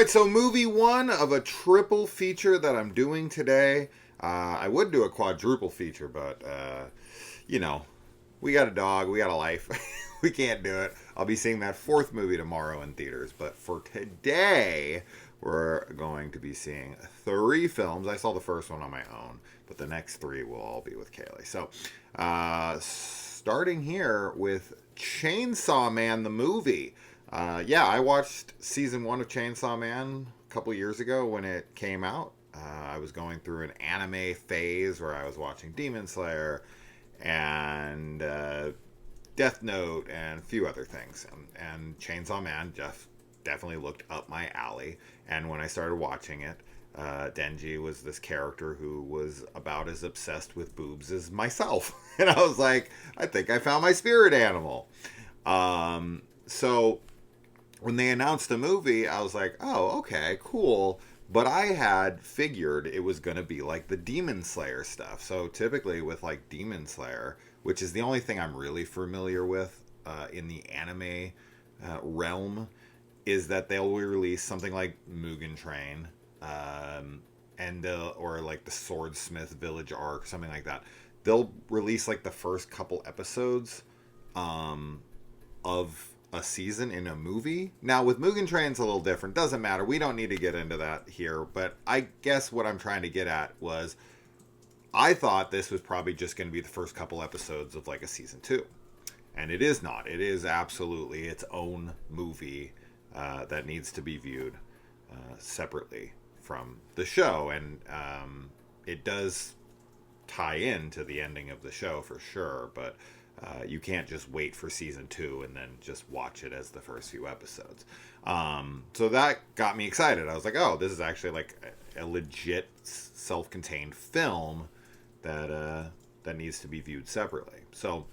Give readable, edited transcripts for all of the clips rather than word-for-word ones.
right, so movie one of a triple feature that I'm doing today. I would do a quadruple feature, but, you know, we got a dog, we got a life. We can't do it. I'll be seeing that fourth movie tomorrow in theaters. But for today, we're going to be seeing three films. I saw the first one on my own, but the next three will all be with Kaylee. So, starting here with Chainsaw Man, the movie. Yeah, I watched season one of Chainsaw Man a couple years ago when it came out. I was going through an anime phase where I was watching Demon Slayer and Death Note and a few other things. And Chainsaw Man definitely looked up my alley. And when I started watching it, Denji was this character who was about as obsessed with boobs as myself. And I was like, I think I found my spirit animal. So when they announced the movie, I was like, oh, okay, cool. But I had figured it was going to be like the Demon Slayer stuff. So typically with like Demon Slayer, which is the only thing I'm really familiar with in the anime realm, is that they'll release something like Mugen Train or like the Swordsmith Village arc, something like that. They'll release like the first couple episodes of a season in a movie. Now with Mugen Train, it's a little different. Doesn't matter. We don't need to get into that here. But I guess what I'm trying to get at was I thought this was probably just going to be the first couple episodes of like a season two. And it is not. It is absolutely its own movie that needs to be viewed separately from the show. And it does tie into the ending of the show for sure. But you can't just wait for season two and then just watch it as the first few episodes. So that got me excited. I was like, oh, this is actually like a legit self-contained film that needs to be viewed separately. So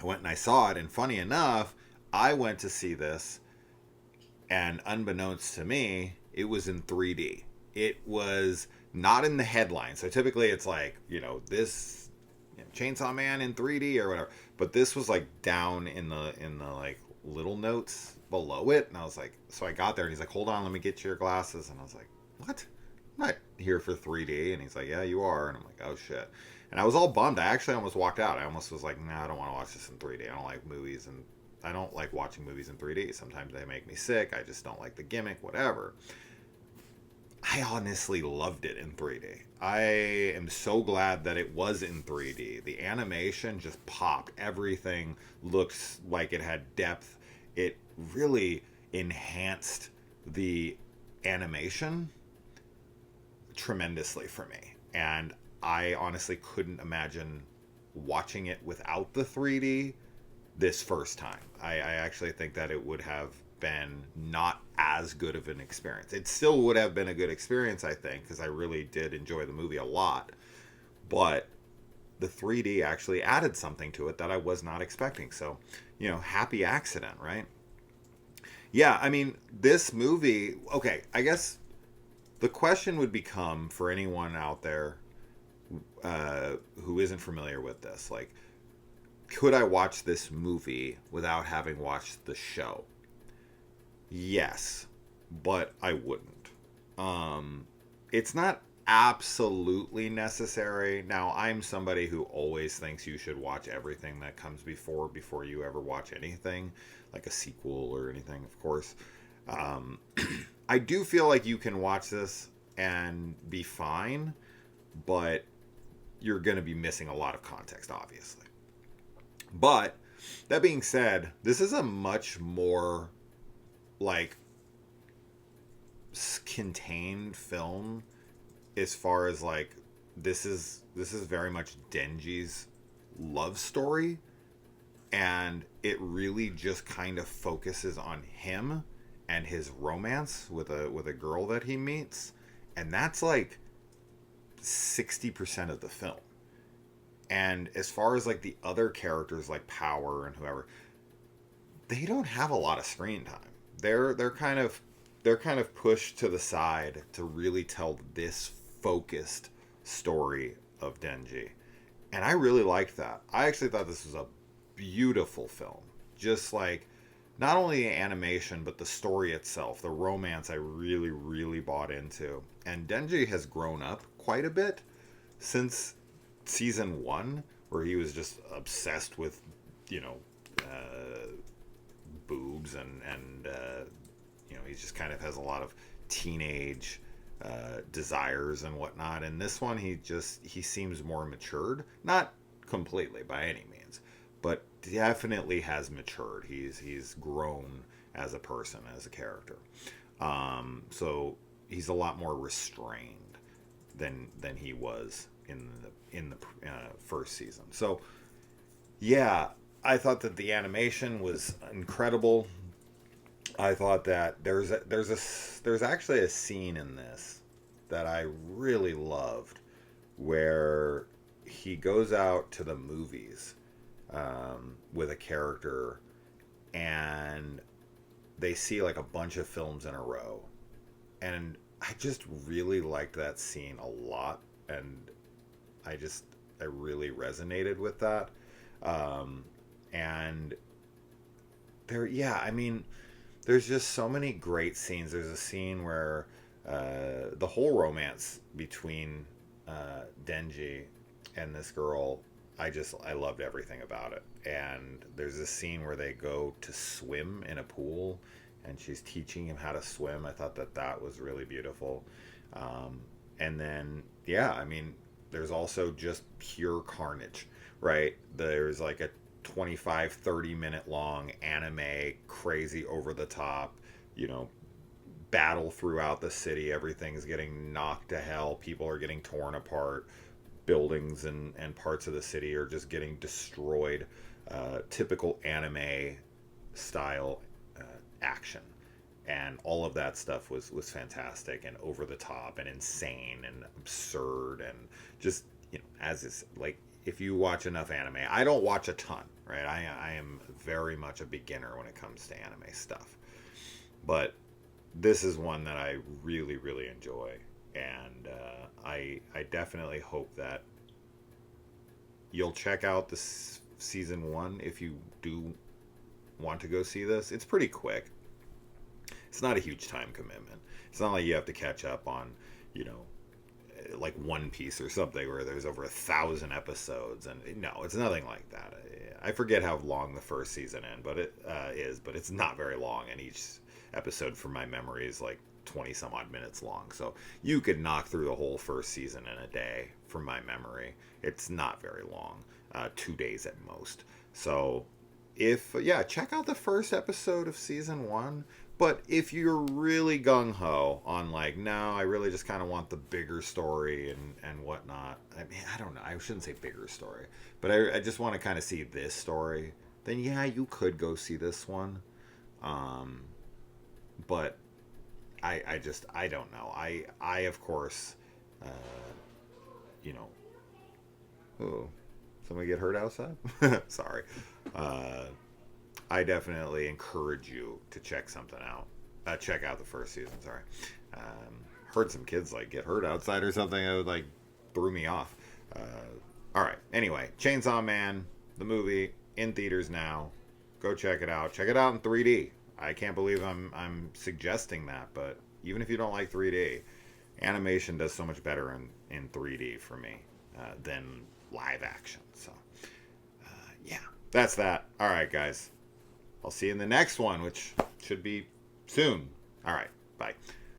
I went and I saw it, and funny enough, I went to see this, and unbeknownst to me, it was in 3D. It was not in the headline. So typically it's like, this Chainsaw Man in 3D or whatever. But this was like down in the like little notes below it, and I was like, so I got there, and he's like, hold on, let me get you your glasses, and I was like, what? I'm not here for 3D, and he's like, yeah, you are, and I'm like, oh shit, and I was all bummed. I actually almost walked out. I almost was like, nah, I don't want to watch this in 3D. I don't like movies, and I don't like watching movies in 3D. Sometimes they make me sick. I just don't like the gimmick, whatever. I honestly loved it in 3D. I am so glad that it was in 3D. The animation just popped. Everything looks like it had depth. It really enhanced the animation tremendously for me. And I honestly couldn't imagine watching it without the 3D this first time. I actually think that it would have been not as good of an experience. It still would have been a good experience, I think, because I really did enjoy the movie a lot. But the 3D actually added something to it that I was not expecting. So, happy accident, right? Yeah, I mean, this movie, okay, I guess the question would become for anyone out there who isn't familiar with this, like, could I watch this movie without having watched the show? Yes, but I wouldn't. It's not absolutely necessary. Now, I'm somebody who always thinks you should watch everything that comes before you ever watch anything, like a sequel or anything, of course. I do feel like you can watch this and be fine, but you're going to be missing a lot of context, obviously. But that being said, this is a much more like contained film as far as like this is very much Denji's love story, and it really just kind of focuses on him and his romance with a girl that he meets, and that's like 60% of the film. And as far as like the other characters like Power and whoever, they don't have a lot of screen time. They're kind of pushed to the side to really tell this focused story of Denji. And I really liked that. I actually thought this was a beautiful film. Just like not only the animation, but the story itself, the romance I really, really bought into. And Denji has grown up quite a bit since season one, where he was just obsessed with, you know, boobs and he just kind of has a lot of teenage desires and whatnot. And this one, he seems more matured, not completely by any means, but definitely has matured. He's grown as a person, as a character. So he's a lot more restrained than he was in the first season. So yeah, I thought that the animation was incredible. I thought that there's actually a scene in this that I really loved, where he goes out to the movies with a character, and they see like a bunch of films in a row, and I just really liked that scene a lot, and I really resonated with that. And I mean, there's just so many great scenes. There's a scene where the whole romance between Denji and this girl, I loved everything about it. And there's a scene where they go to swim in a pool, and she's teaching him how to swim. I thought that was really beautiful. And then, I mean, there's also just pure carnage, right? There's like a 25-30 minute long anime, crazy over the top, battle throughout the city. Everything's getting knocked to hell. People are getting torn apart. Buildings and parts of the city are just getting destroyed. Typical anime style action. And all of that stuff was fantastic and over the top and insane and absurd, and just, as is, like, if you watch enough anime, I don't watch a ton, right? I am very much a beginner when it comes to anime stuff. But this is one that I really, really enjoy. And I definitely hope that you'll check out this season one if you do want to go see this. It's pretty quick. It's not a huge time commitment. It's not like you have to catch up on, like One Piece or something where there's over 1,000 episodes. And no, it's nothing like that. I forget how long the first season but it's not very long. And each episode, from my memory, is like 20 some odd minutes long. So you could knock through the whole first season in a day, from my memory. It's not very long, 2 days at most. So check out the first episode of season one. But if you're really gung-ho on, like, no, I really just kind of want the bigger story and whatnot, I mean, I don't know, I shouldn't say bigger story, but I just want to kind of see this story, then you could go see this one. But I don't know. I of course, oh, somebody get hurt outside? Sorry. I definitely encourage you to check something out. Check out the first season. Sorry. Heard some kids like get hurt outside or something. It would threw me off. All right. Anyway, Chainsaw Man, the movie, in theaters now. Go check it out. Check it out in 3D. I can't believe I'm suggesting that, but even if you don't like 3D, animation does so much better in 3D for me than live action. So that's that. All right, guys. I'll see you in the next one, which should be soon. All right. Bye.